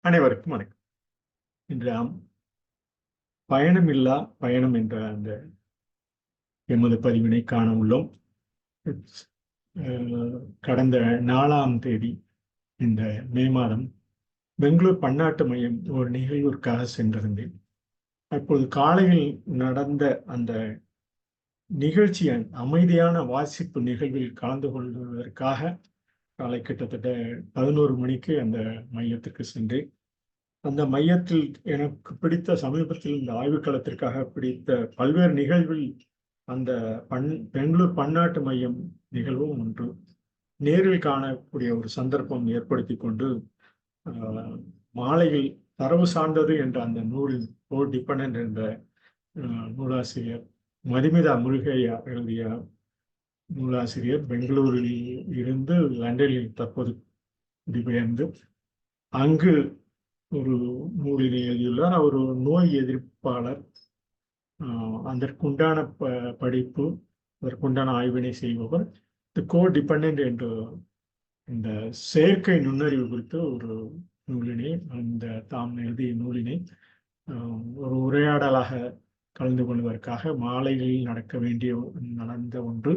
அனைவருக்கும் வணக்கம். இன்று நாம் பயணமில்லா பயணம் என்ற அந்த எமது பதிவினை காண உள்ளோம். கடந்த 4ஆம் தேதி இந்த மே மாதம் பெங்களூர் பன்னாட்டு மையம் ஒரு நிகழ்விற்காக சென்றிருந்தேன். அப்போது காலையில் நடந்த அந்த நிகழ்ச்சியின் அமைதியான வாசிப்பு நிகழ்வில் கலந்து கொள்வதற்காக காலை கிட்டத்தட்ட 11 மணிக்கு அந்த மையத்திற்கு சென்றேன். அந்த மையத்தில் எனக்கு பிடித்த சமீபத்தில் இந்த ஆய்வுக்களத்திற்காக பிடித்த பல்வேறு நிகழ்வில் அந்த பெங்களூர் பன்னாட்டு மையம் நிகழ்வும் ஒன்று. நேரில் காணக்கூடிய ஒரு சந்தர்ப்பம் ஏற்படுத்தி கொண்டு மாலையில் தரவு சார்ந்தது என்ற அந்த நூலில் டிபெண்டன்ட் என்ற நூலாசிரியர் மதுமிதா முருகையா எழுதிய நூலாசிரியர் பெங்களூரில் இருந்து லண்டனில் தற்போது குடிபெயர்ந்து அங்கு ஒரு நூலினை எழுதியுள்ளார். அவர் ஒரு நோய் எதிர்ப்பாளர். அதற்குண்டான படிப்பு, அதற்குண்டான ஆய்வினை செய்பவர். கோடிபெண்டன்ட் என்ற இந்த செயற்கை நுண்ணறிவு குறித்து ஒரு நூலினை, அந்த தாம் எழுதிய நூலினை ஒரு உரையாடலாக கலந்து கொள்வதற்காக மாலைகளில் நடந்த ஒன்று.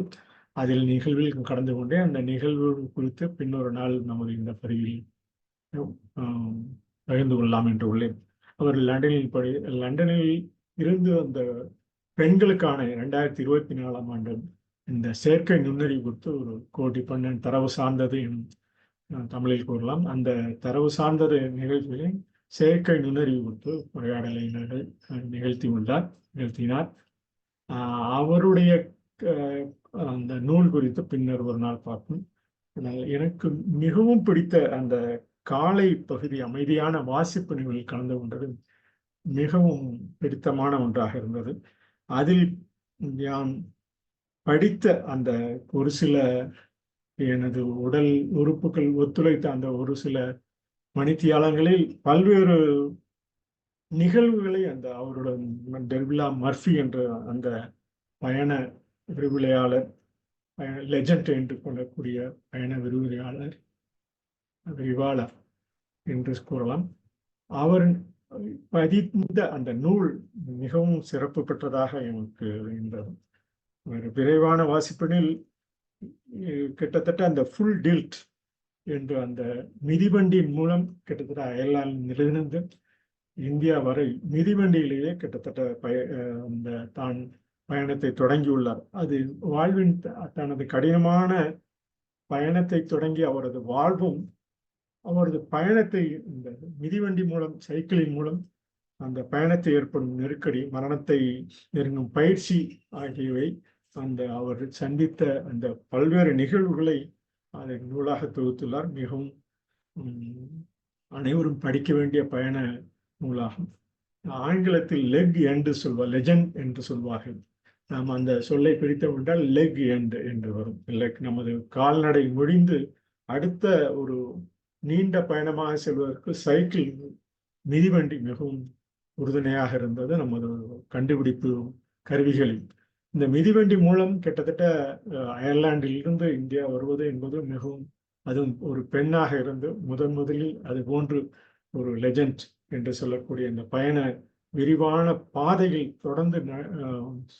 அதில் நிகழ்வில் கடந்து கொண்டே அந்த நிகழ்வு குறித்து பின்னொரு நாள் நமது இந்த பதிவில் பகிர்ந்து கொள்ளலாம் என்று உள்ளேன். அவர் லண்டனில் இருந்து அந்த பெண்களுக்கான 2024ஆம் ஆண்டு இந்த செயற்கை நுண்ணறிவு குறித்து ஒரு கோடிபெண்டன்ட் தரவு சார்ந்தது தமிழில் கூறலாம். அந்த தரவு சார்ந்தது நிகழ்ச்சிகளில் செயற்கை நுண்ணறிவு குறித்து உரையாடலை நிகழ்த்தினார். அவருடைய அந்த நூல் குறித்து பின்னர் ஒரு நாள் பார்ப்போம். எனக்கு மிகவும் பிடித்த அந்த காலை பகுதி அமைதியான வாசிப்பு நிகழ்வில் கலந்து கொண்டது மிகவும் பிடித்தமான ஒன்றாக இருந்தது. அதில் நான் படித்த அந்த ஒரு சில எனது உடல் உறுப்புகள் ஒத்துழைத்த அந்த ஒரு சில மணித்தியாலங்களில் பல்வேறு நிகழ்வுகளை அந்த அவருடன் டெல்பிலா மர்ஃபி என்ற அந்த பயண விரிவுரையாளர், லெஜண்ட் என்று கொள்ளக்கூடிய பயண விரிவாளர் என்று கூறலாம். அவர் பதிந்த அந்த நூல் மிகவும் சிறப்பு பெற்றதாக எனக்கு இருந்தது. ஒரு விரைவான வாசிப்பினில் கிட்டத்தட்ட அந்த ஃபுல் டில்ட் என்று அந்த மிதிவண்டியின் மூலம் கிட்டத்தட்ட அயர்லாந்திலிருந்து இந்தியா வரை மிதிவண்டியிலேயே கிட்டத்தட்ட அந்த தான் பயணத்தை தொடங்கியுள்ளார். அது வாழ்வின் தனது கடினமான பயணத்தை தொடங்கி அவரது வாழ்வும் அவரது பயணத்தை இந்த மிதிவண்டி மூலம், சைக்கிளின் மூலம் அந்த பயணத்தை ஏற்படும் நெருக்கடி, மரணத்தை நெருங்கும் பயிற்சி ஆகியவை அந்த அவர் சந்தித்த அந்த பல்வேறு நிகழ்வுகளை அதை நூலாக தொகுத்துள்ளார். மிகவும் அனைவரும் படிக்க வேண்டிய பயண நூலாகும். ஆங்கிலத்தில் லெஜண்ட் என்று சொல்வார்கள். நாம் அந்த சொல்லை பிரித்தோம் லெக் எண்ட் என்று வரும். நமது கால்நடை முடிந்து அடுத்த ஒரு நீண்ட பயணமாக செல்வதற்கு சைக்கிள், மிதிவண்டி மிகவும் உறுதுணையாக இருந்தது நமது கண்டுபிடிப்பு கருவிகளில். இந்த மிதிவண்டி மூலம் கிட்டத்தட்ட அயர்லாந்தில் இருந்து இந்தியா வருவது என்பது மிகவும், அதுவும் ஒரு பெண்ணாக இருந்து முதலில் அது போன்று ஒரு லெஜண்ட் என்று சொல்லக்கூடிய இந்த பயண விரிவான பாதையில் தொடர்ந்து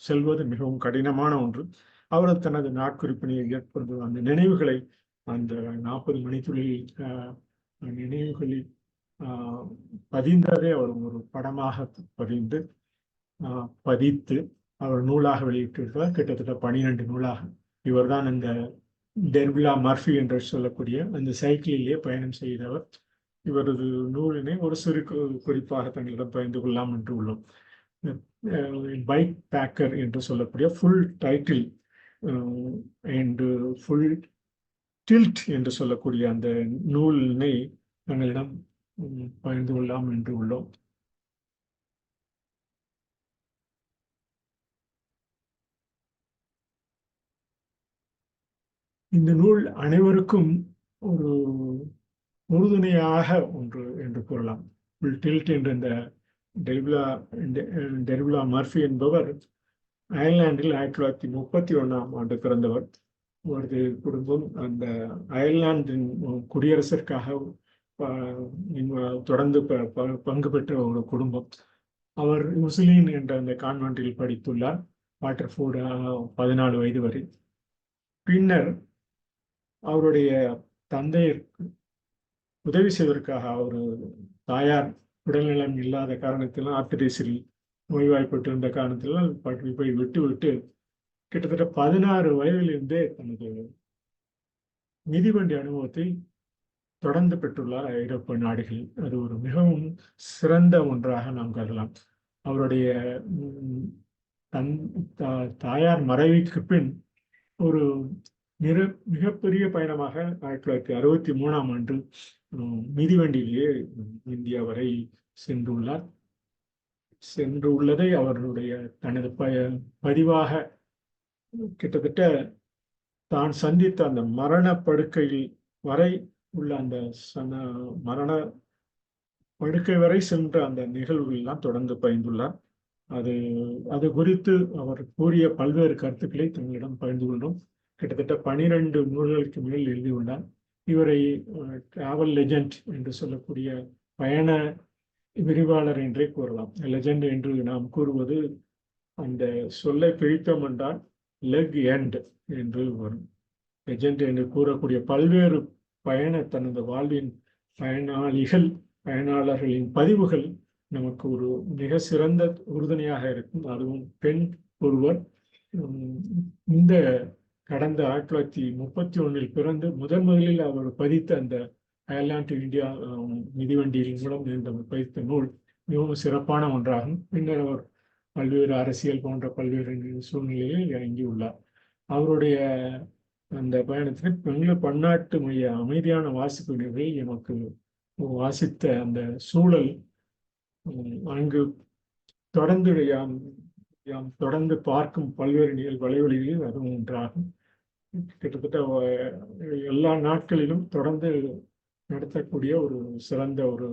செல்வது மிகவும் கடினமான ஒன்று. அவர் தனது நாட்குறிப்பினை ஏற்படுத்தும் அந்த நினைவுகளை அந்த 40 மணித்துளில் நினைவுகளில் பதிந்ததை அவர் ஒரு படமாக பதித்து அவர் நூலாக வெளியிட்டிருக்கிறார். கிட்டத்தட்ட 12 நூலாக. இவர் தான் இந்த டெல்பிலா மர்ஃபி என்று சொல்லக்கூடிய அந்த சைக்கிளிலேயே பயணம் செய்தவர். இவரது நூலினை ஒரு சிறு குறிப்பாக தங்களிடம் பகிர்ந்து கொள்ளலாம் என்று உள்ளோம். பைக் பேக்கர் என்று சொல்லக்கூடிய full title and full tilt என்று சொல்லக்கூடிய அந்த நூலினை தங்களிடம் பகிர்ந்து கொள்ளலாம் என்று உள்ளோம். இந்த நூல் அனைவருக்கும் ஒரு உறுதுணையாக ஒன்று என்று கூறலாம். ஃபுல் டில்ட் என்ற இந்த டெல்பிலா மர்ஃபி என்பவர் அயர்லாந்தில் 1931ஆம் ஆண்டு பிறந்தவர். அவரது குடும்பம் அந்த அயர்லாந்தின் குடியரசிற்காக தொடர்ந்து பங்கு பெற்ற ஒரு குடும்பம். அவர் முஸ்லீம் என்ற அந்த கான்வென்ட்டில் படித்துள்ளார், வாட்டர்ஃபோர்டு 14 வயது வரை. பின்னர் அவருடைய தந்தையருக்கு உதவி செய்வதற்காக அவர் தாயார் உடல்நலம் இல்லாத காரணத்தினால் ஆர்த்தடிஸில் நோய்வாய்ப்பட்டிருந்த காரணத்தினால் போய் விட்டு கிட்டத்தட்ட 16 வயதிலிருந்தே தனது மிதிவண்டி அனுபவத்தை தொடர்ந்து பெற்றுள்ளார் ஐரோப்பிய நாடுகள். அது ஒரு மிகவும் சிறந்த ஒன்றாக நாம் கருதலாம். அவருடைய தாயார் மறைவுக்கு பின் ஒரு மிகப்பெரிய பயணமாக 1963ஆம் ஆண்டு மிதிவண்டியிலேயே இந்தியா வரை சென்றுள்ளதை அவருடைய தனது பதிவாக கிட்டத்தட்ட தான் சந்தித்த அந்த மரண படுக்கையில் வரை உள்ள அந்த மரண படுக்கை வரை சென்ற அந்த நிகழ்வுகள் எல்லாம் தொடர்ந்து பகிர்ந்துள்ளார். அது குறித்து அவர் கூறிய பல்வேறு கருத்துக்களை தங்களிடம் பகிர்ந்து கொண்டோம். கிட்டத்தட்ட 12 நூல்களுக்கு மேல் எழுதியுள்ளார். இவரை டிராவல் லெஜெண்ட் என்று சொல்லக்கூடிய பயண விரிவாளர் என்றே கூறலாம். லெஜெண்ட் என்று நாம் கூறுவது அந்த சொல்லை பிரித்தோம் என்றால் லெக் எண்ட் என்று வரும். லெஜெண்ட் என்று கூறக்கூடிய பல்வேறு தனது வாழ்வின் பயனாளர்களின் பதிவுகள் நமக்கு ஒரு மிக சிறந்த உறுதுணையாக இருக்கும். அதுவும் பெண் ஒருவர் இந்த கடந்த 1931 பிறந்து முதலில் அவர் பதித்த அந்த அயர்லாந்து இந்தியா மிதிவண்டியின் மூலம் பதித்த நூல் மிகவும் சிறப்பான ஒன்றாகும். பின்னர் அவர் பல்வேறு அரசியல் போன்ற பல்வேறு சூழ்நிலையில் இறங்கியுள்ளார். அவருடைய அந்த பயணத்தில் பெங்களூர் பன்னாட்டு மைய அமைதியான வாசிப்பு நிகழ்வை எனக்கு வாசித்த அந்த சூழல் அங்கு தொடர்ந்து யாம் தொடர்ந்து பார்க்கும் பல்வேறு வலைவலிகளில் அதுவும் ஒன்றாகும். கிட்டத்தட்ட எல்லா நாட்களிலும் தொடர்ந்து நடத்தக்கூடிய ஒரு சிறந்த ஒரு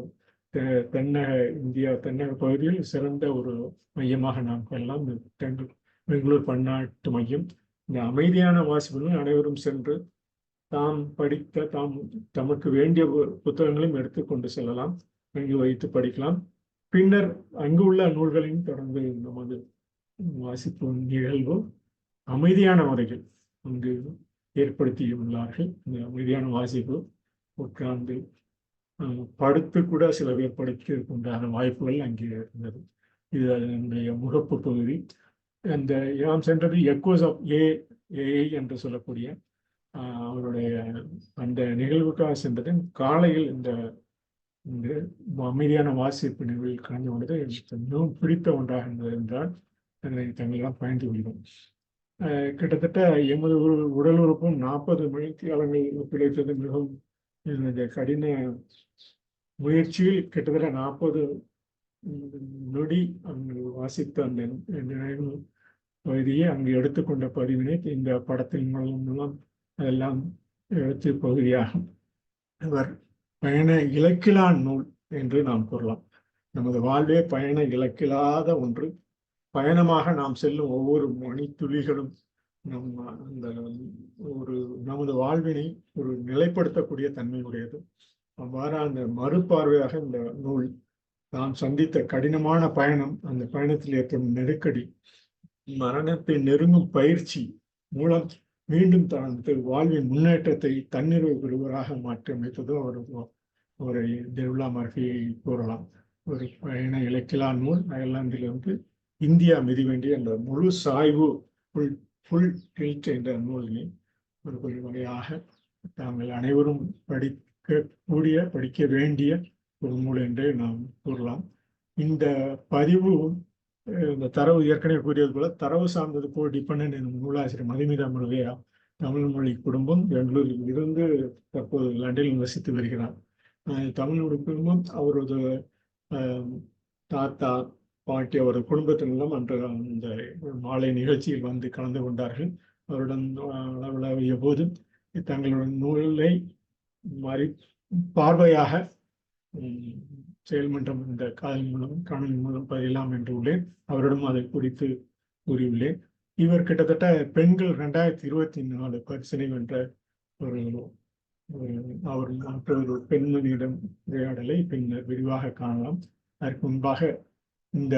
தென்னக பகுதியில் சிறந்த ஒரு மையமாக நாம் எல்லாம் பெங்களூர் பன்னாட்டு மையம். இந்த அமைதியான வாசிப்புடன் அனைவரும் சென்று தாம் படித்த தமக்கு வேண்டிய புத்தகங்களையும் எடுத்துக்கொண்டு செல்லலாம், அங்கு வைத்து படிக்கலாம். பின்னர் அங்கு உள்ள நூல்களையும் தொடர்ந்து நமது வாசிப்பு நிகழ்வு அமைதியான முறைகள் அங்கு ஏற்படுத்தியுள்ளார்கள். இந்த அமைதியான வாசிப்பு உட்கார்ந்து படுத்து கூட சில பேர் படிக்கிறதுக்குண்டான வாய்ப்புகள் அங்கே இருந்தது. இது அதனுடைய முகப்பு பகுதி. அந்த நாம் சென்றது எக்கோஸ் ஆஃப் ஏஐ என்று சொல்லக்கூடிய அவருடைய அந்த நிகழ்வுக்காக சென்றது. காலையில் இந்த அமைதியான வாசிப்பு நிகழ்வில் கலந்து கொண்டது மிகவும் பிடித்த ஒன்றாக இருந்தது என்றால் அதனை தங்களெல்லாம் பயந்து கொள்கிறோம். கிட்டத்தட்ட எமது உடல் உறுப்பும் 40 மணித்தியாலங்கள் கிடைத்தது மிகவும் கடின முயற்சியில் கிட்டத்தட்ட 40 நொடி அங்கு வாசித்த அந்த நினைவு பகுதியை அங்கு எடுத்துக்கொண்ட பதிவினை இந்த படத்தின் மூலம் அதெல்லாம் எழுத்து பகுதியாகும். அவர் பயண இலக்கிலா நூல் என்று நாம் கூறலாம். நமது வாழ்வே பயண இலக்கில்லாத ஒன்று. பயணமாக நாம் செல்லும் ஒவ்வொரு மணித்துளிகளும் நமது வாழ்வினை ஒரு நிலைப்படுத்தக்கூடிய தன்மை உடையது. அவ்வாறு அந்த மறுபார்வையாக இந்த நூல் தான் சந்தித்த கடினமான பயணம், அந்த பயணத்தில் ஏற்படும் நெருக்கடி, மரணத்தை நெருங்கும் பயிற்சி மூலம் மீண்டும் தனது வாழ்வின் முன்னேற்றத்தை தன்னிறைவு பெறுவராக மாற்றி அமைத்ததும் அவரை டெவ்லா மர்ஃபியை கூறலாம். ஒரு பயண இலக்கிலா நூல். அயர்லாந்திலிருந்து இந்தியா மிதிவண்டி என்ற முழு சாய்வு ஃபுல் டில்ட் என்ற நூலினை ஒரு வகையாக தாங்கள் அனைவரும் படிக்க வேண்டிய ஒரு நூல் என்றே நாம் கூறலாம். இந்த பதிவு இந்த தரவு ஏற்கனவே கூறியது போல தரவு சார்ந்தது போல் டிபெண்டன்ட் எனும் நூலாசிரியர் மதுமிதா முருகையா தமிழ் மொழி குடும்பம் பெங்களூரில் இருந்து தற்போது லண்டனில் வசித்து வருகிறார். தமிழ் மொழி குடும்பம் அவரது தாத்தா பாட்டி அவரது குடும்பத்தினரும் அன்று அந்த மாலை நிகழ்ச்சியில் வந்து கலந்து கொண்டார்கள். அவருடன் அளவிய போது தங்களுடைய நூலை பார்வையாக செயல்மன்றம் இந்த காணொலி மூலம் பதிலாம் என்று உள்ளேன். அவரிடம் அதை குறித்து கூறியுள்ளேன். இவர் கிட்டத்தட்ட பெண்கள் 2024 பரிசினை வென்ற ஒரு அவர் மற்றொரு பெண்மணியிடம் உரையாடலை பின்னர் விரிவாக காணலாம். அதற்கு முன்பாக இந்த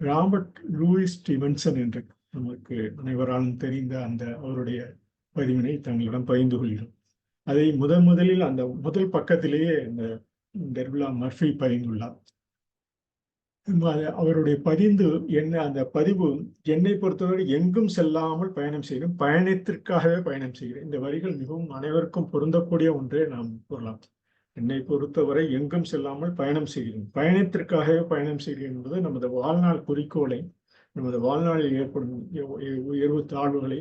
ராபர்ட் லூயிஸ் ஸ்டீவன்சன் என்று நமக்கு அனைவராலும் தெரிந்த அந்த அவருடைய பதிவினை தங்களிடம் பகிர்ந்து கொள்கிறோம். அதை முதலில் அந்த முதல் பக்கத்திலேயே இந்த டெர்விலா மர்ஃபி பகிர்ந்துள்ளார். அவருடைய அந்த பதிவு என்னை பொறுத்தவரை எங்கும் செல்லாமல் பயணம் செய்கிறேன், பயணத்திற்காகவே பயணம் செய்கிறேன். இந்த வரிகள் மிகவும் அனைவருக்கும் பொருந்தக்கூடிய ஒன்றே நாம் கூறலாம். என்னை பொறுத்தவரை எங்கும் செல்லாமல் பயணம் செய்கிறேன், பயணத்திற்காகவே பயணம் செய்கிறேன் என்பது நமது வாழ்நாள் குறிக்கோளை, நமது வாழ்நாளில் ஏற்படும் உயர்வு தாழ்வுகளை,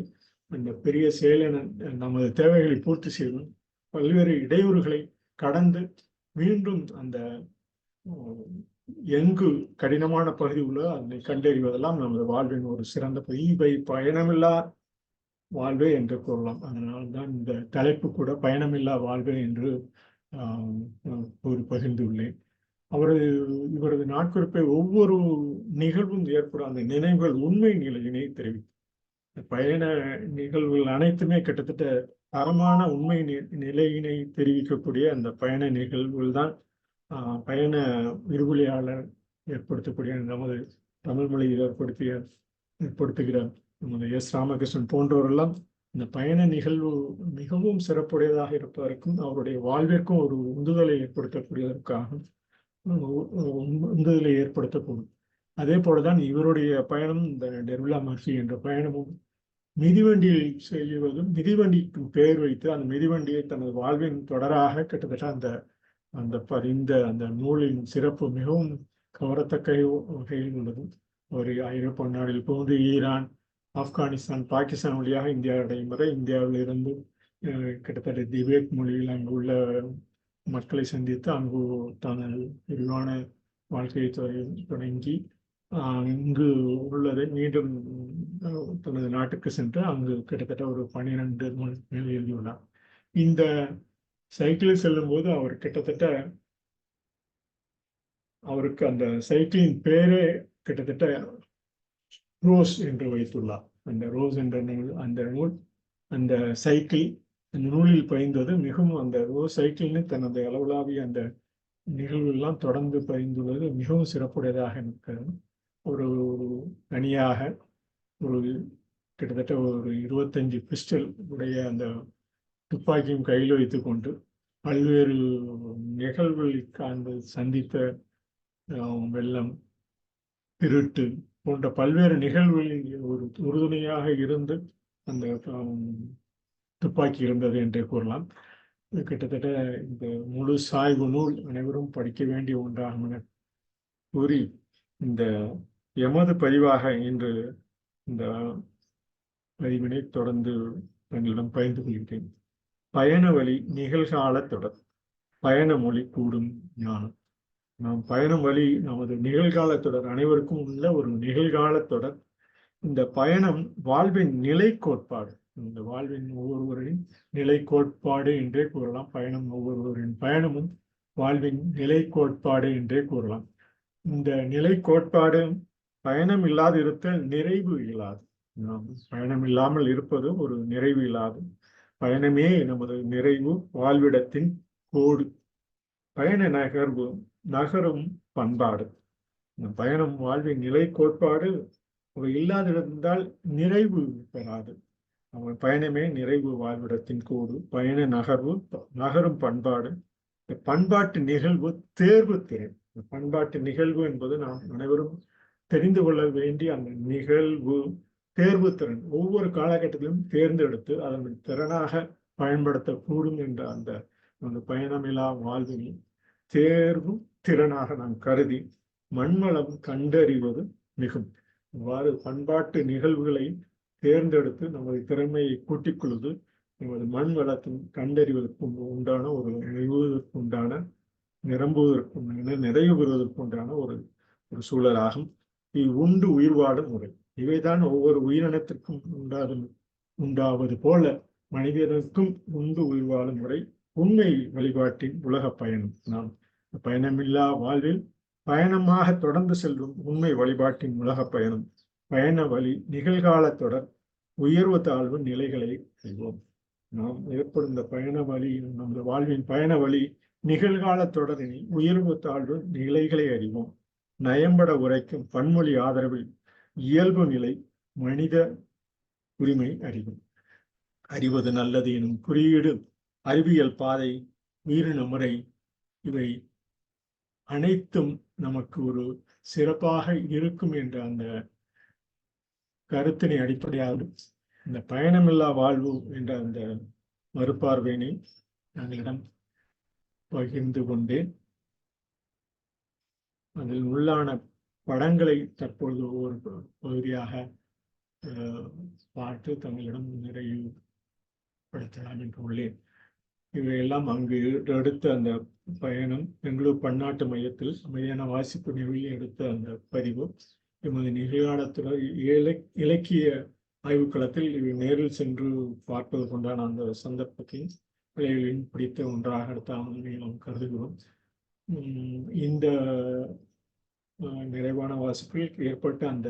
அந்த பெரிய செயலென நமது தேவைகளை பூர்த்தி செய்யும் பல்வேறு இடையூறுகளை கடந்து மீண்டும் அந்த எங்கு கடினமான பகுதி உள்ள அதனை கண்டறிவதெல்லாம் நமது வாழ்வின் ஒரு சிறந்த பயணமில்லா வாழ்வே என்று கூறலாம். அதனால்தான் இந்த தலைப்பு கூட பயணமில்லா வாழ்வே என்று பகிர்ந்துள்ளேன். இவரது நாட்குறிப்பை ஒவ்வொரு நிகழ்வும் ஏற்படும் அந்த நினைவுகள் உண்மை நிலையினை தெரிவிக்கும். பயண நிகழ்வுகள் அனைத்துமே கிட்டத்தட்ட தரமான உண்மை நிலையினை தெரிவிக்கக்கூடிய அந்த பயண நிகழ்வுகள் தான் பயண விரிவுரையாளர் ஏற்படுத்தக்கூடிய நமது தமிழ் மொழியில் ஏற்படுத்துகிற நமது எஸ். ராமகிருஷ்ணன் போன்றவரெல்லாம் இந்த பயண நிகழ்வு மிகவும் சிறப்புடையதாக இருப்பதற்கும் அவருடைய வாழ்விற்கும் ஒரு உந்துதலை ஏற்படுத்தக்கூடியதற்காக உந்துதலை ஏற்படுத்தக்கூடும். அதே போலதான் இவருடைய பயணம், இந்த டெர்விலா மர்ஃபி என்ற பயணமும் மிதிவண்டியில் செய்வதும், மிதிவண்டிக்கு பெயர் வைத்து அந்த மிதிவண்டியை தனது வாழ்வின் தொடராக கிட்டத்தட்ட அந்த நூலின் சிறப்பு மிகவும் கவரத்தக்க வகையில் உள்ளது. ஒரு ஐரோப்பா நாடில் போன்று ஈரான், ஆப்கானிஸ்தான், பாகிஸ்தான் வழியாக இந்தியா அடையும் வரை இந்தியாவில் இருந்து கிட்டத்தட்ட திபேத் மொழியில் அங்கு உள்ள மக்களை சந்தித்து அங்கு தனது விரிவான வாழ்க்கையை தொடங்கி இங்கு உள்ளதை மீண்டும் தனது நாட்டுக்கு சென்று அங்கு கிட்டத்தட்ட ஒரு 12 மேல் எழுதியுள்ளார். இந்த சைக்கிளில் செல்லும் போது அவர் கிட்டத்தட்ட அவருக்கு அந்த சைக்கிளின் பேரே கிட்டத்தட்ட ரோஸ் என்று வைத்துள்ளார். அந்த ரோஸ் என்ற நூல் அந்த சைக்கிள் அந்த நூலில் பயின்றது மிகவும் அந்த ரோஸ் சைக்கிள்னு தனது அளவுலாவிய அந்த நிகழ்வுகள்லாம் தொடர்ந்து பயின்றுள்ளது மிகவும் சிறப்புடையதாக இருக்கிறது. ஒரு தனியாக ஒரு கிட்டத்தட்ட ஒரு 25 பிஸ்டல் உடைய அந்த துப்பாக்கியும் கையில் வைத்துக் கொண்டு பல்வேறு நிகழ்வுகளுக்கு சந்தித்த வெள்ளம், திருட்டு போன்ற பல்வேறு நிகழ்வுகளில் ஒரு உறுதுணையாக இருந்து அந்த துப்பாக்கி இருந்தது என்றே கூறலாம். கிட்டத்தட்ட இந்த முழு சாய்வு நூல் அனைவரும் படிக்க வேண்டிய ஒன்றாகும் என கூறி இந்த எமது பதிவாக இன்று இந்த பதிவினை தொடர்ந்து தங்களிடம் பகிர்ந்து கொள்கிறேன். பயண வழி நிகழ்கால தொடர், பயண மொழி கூடும் ஞானம். நாம் பயணம் வழி நமது நிகழ்கால தொடர், அனைவருக்கும் உள்ள ஒரு நிகழ்கால தொடர். இந்த பயணம் வாழ்வின் நிலை கோட்பாடு, இந்த வாழ்வின் ஒவ்வொருவரின் நிலை கோட்பாடு என்றே கூறலாம். ஒவ்வொருவரின் பயணமும் வாழ்வின் நிலை கோட்பாடு என்றே கூறலாம். இந்த நிலை கோட்பாடு பயணம் இல்லாது இருத்தல் நிறைவு இல்லாது. நாம் பயணம் இல்லாமல் இருப்பது ஒரு நிறைவு இல்லாது. பயணமே நமது நிறைவு, வாழ்விடத்தின் கோடு. பயண நகரும் பண்பாடு. பயணம் வாழ்வின் நிலை கோட்பாடு. அவை இல்லாதிருந்தால் நிறைவு பெறாது. அவன் பயணமே நிறைவு, வாழ்விடத்தின் கோடு. பயண நகரும் பண்பாடு. பண்பாட்டு நிகழ்வு தேர்வு திறன். பண்பாட்டு நிகழ்வு என்பது நாம் அனைவரும் தெரிந்து கொள்ள வேண்டிய அந்த நிகழ்வு தேர்வு திறன். ஒவ்வொரு காலகட்டத்திலும் தேர்ந்தெடுத்து அதனை திறனாக பயன்படுத்தக்கூடும் என்ற அந்த பயணமில்லா வாழ்வில் தேர்வு திறனாக நாம் கருதி மண்வளம் கண்டறிவது மிகும். இவ்வாறு பண்பாட்டு நிகழ்வுகளை தேர்ந்தெடுத்து நமது திறமையை கூட்டிக் கொள்வது நமது மண் வளத்தின் கண்டறிவதற்கு உண்டான ஒரு நிறுவுவதற்கு உண்டான நிரம்புவதற்கு நிறைவு பெறுவதற்கு உண்டான ஒரு சூழலாகும். உண்டு உயிர் வாடும் முறை. இவைதான் ஒவ்வொரு உயிரினத்திற்கும் உண்டாவது போல மனிதனுக்கும் உண்டு உயிர் வாழும் முறை. உண்மை வழிபாட்டின் உலக பயணம். நாம் பயணமில்லா வாழ்வில் பயணமாக தொடர்ந்து செல்லும் உண்மை வழிபாட்டின் உலக பயணம். பயண வழி நிகழ்கால தொடர், உயர்வு தாழ்வு நிலைகளை செய்வோம். நாம் ஏற்படும் இந்த பயண வழி, நமது வாழ்வின் பயண வழி நிகழ்கால தொடரினில் உயர்வு தாழ்வு நிலைகளை அறிவோம். நயம்பட உரைக்கும் பன்மொழி ஆதரவில் இயல்பு நிலை மனித உரிமை அறிவும். அறிவது நல்லது எனும் குறியீடு, அறிவியல் பாதை, உயிரின முறை, இவை அனைத்தும் நமக்கு ஒரு சிறப்பாக இருக்கும் என்ற அந்த கருத்தினை அடிப்படையாக இந்த பயணமில்லா வாழ்வு என்ற அந்த மறுபார்வையினை நாங்களிடம் பகிர்ந்து கொண்டேன். அதில் உள்ளான படங்களை தற்பொழுது ஒரு பகுதியாக பார்த்து தங்களிடம் நிறைவுபடுத்தலாம் என்று உள்ளேன். இவையெல்லாம் அங்கு எடுத்த அந்த பயணம் பெங்களூர் பன்னாட்டு மையத்தில் அமைதியான வாசிப்பு நிகழ்வில் எடுத்த அந்த பதிவு எமது நிகழ்காலத்துறை இலக்கிய ஆய்வுக்களத்தில் இவை நேரில் சென்று பார்ப்பது கொண்டான அந்த சந்தர்ப்பத்தின் விளைவுகளின் பிடித்த ஒன்றாக நாம் கருதுகிறோம். இந்த நிறைவான வாசிப்பில் ஏற்பட்ட அந்த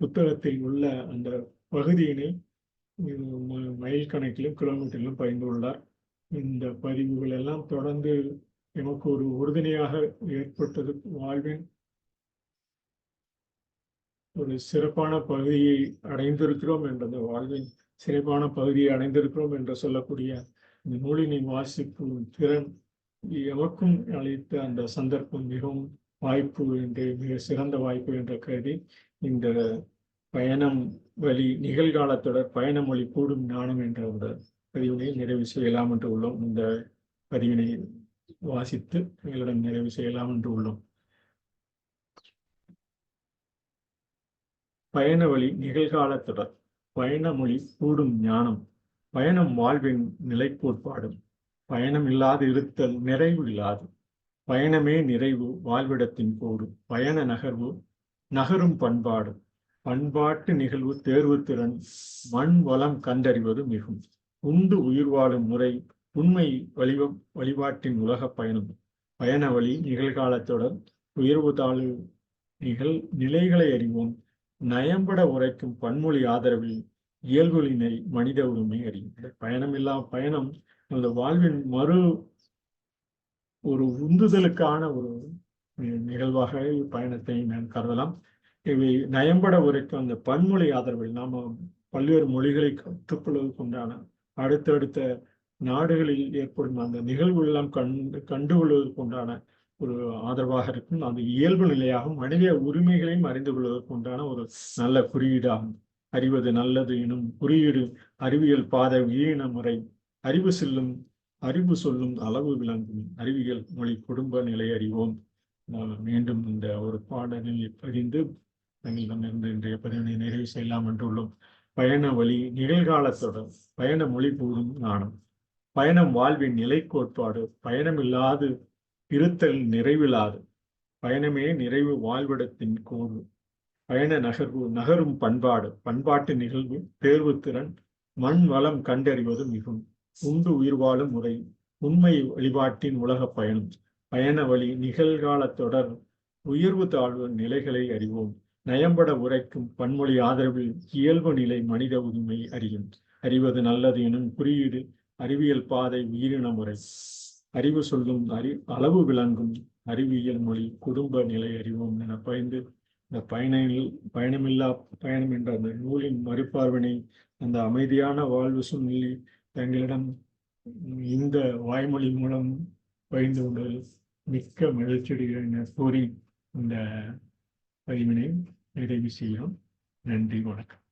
புத்தகத்தில் உள்ள அந்த பகுதியினை மைல் கணக்கிலும் கிலோமீட்டரிலும் பகிர்ந்துள்ளார். இந்த பதிவுகள் எல்லாம் தொடர்ந்து எமக்கு ஒரு உறுதுணையாக ஏற்பட்டது. வாழ்வின் ஒரு சிறப்பான பகுதியை அடைந்திருக்கிறோம் என்ற வாழ்வின் சிறப்பான பகுதியை அடைந்திருக்கிறோம் என்று சொல்லக்கூடிய இந்த நூலினை வாசிப்பு திறன் எமக்கும் அளித்த அந்த சந்தர்ப்பம் மிகவும் வாய்ப்பு என்று, மிக சிறந்த வாய்ப்பு என்று கருதி இந்த பயணம் வழி நிகழ்காலத்தொடர் பயண மொழி கூடும் ஞானம் என்ற ஒரு பதிவினை நிறைவு செய்யலாம் என்று உள்ளோம். இந்த பதிவினை வாசித்து எங்களிடம் நிறைவு செய்யலாம் என்று உள்ளோம். பயண வழி நிகழ்காலத்தொடர் பயண மொழி கூடும் ஞானம். பயணம் வாழ்வின் நிலை கோட்பாடு. பயணம் இல்லாது இருத்தல் நிறைவு இல்லாது. பயணமே நிறைவு வாழ்விடத்தின் கோடு. பயண நகர்வு நகரும் பண்பாடு. பண்பாட்டு நிகழ்வு தேர்வு திறன் மண் வளம் கண்டறிவது மிகும். உண்டு உயிர் வாழும் முறை உண்மை வழிபாட்டின் உலக பயணம். பயண வழி நிகழ்காலத்துடன் உயர்வு தாழ்வு நிலைகளை அறிவோம். நயம்பட உரைக்கும் பன்மொழி ஆதரவில் இயல்புலினை மனித உரிமை அறியும். பயணம் அந்த வாழ்வின் ஒரு உந்துதலுக்கான ஒரு நிகழ்வாக பயணத்தை நான் கருதலாம். இவை நயம்பட உரைக்கும் அந்த பன்மொழி ஆதரவில் நாம பல்வேறு மொழிகளை கற்றுக்கொள்வதற்கு உண்டான அடுத்தடுத்த நாடுகளில் ஏற்படும் அந்த நிகழ்வுகள் எல்லாம் கண்டுகொள்வதற்கு உண்டான ஒரு ஆதரவாக இருக்கும். அந்த இயல்பு நிலையாகும். மனித உரிமைகளையும் அறிந்து கொள்வதற்கு உண்டான ஒரு நல்ல குறியீடாகும். அறிவது நல்லது எனும் குறியீடு, அறிவியல் பாதை, உயிரின முறை, அறிவு சொல்லும் அளவு விளங்கும், அறிவியல் மொழி குடும்ப நிலை அறிவோம். மீண்டும் இந்த ஒரு பாடலில் பதிந்து தங்களிடமிருந்து இன்றைய பதிவினை நிறைவு செய்யலாம் என்றுள்ளோம். பயண வழி நிகழ்காலத்துடன் பயண மொழி கூடும் ஞானம். பயணம் வாழ்வின் நிலை கோட்பாடு. பயணம் இல்லாது இருத்தல் நிறைவில்லாது. பயணமே நிறைவு வாழ்விடத்தின் கோடு. பயண நகர்வு நகரும் பண்பாடு. பண்பாட்டு நிகழ்வு தேர்வு திறன் மண் வளம் கண்டறிவது மிகும். உண்டு உயிர் வாழும் முறை உண்மை வழிபாட்டின் உலக பயணம். பயண வழி நிகழ்கால தொடர் உயர்வு தாழ்வு நிலைகளை அறிவோம். நயம்பட உரைக்கும் பன்மொழி ஆதரவில் இயல்பு நிலை மனித உரிமை அறியும். அறிவது நல்லது எனும் குறியீடு, அறிவியல் பாதை, உயிரின முறை, அறிவு சொல்லும் அளவு விளங்கும், அறிவியல் மொழி குடும்ப நிலை அறிவோம் என பயந்து இந்த பயணமில்லா பயணம் என்ற அந்த நூலின் மறுபார்வினை அந்த அமைதியான வாழ்வு சூழ்நிலை தங்களிடம் இந்த வாய்மொழி மூலம் பகிர்ந்து கொண்டதில் மிக்க மகிழ்ச்சியடைகிறேன் என கூறி இந்த பதிவினை நிறைவு செய்கிறோம். நன்றி, வணக்கம்.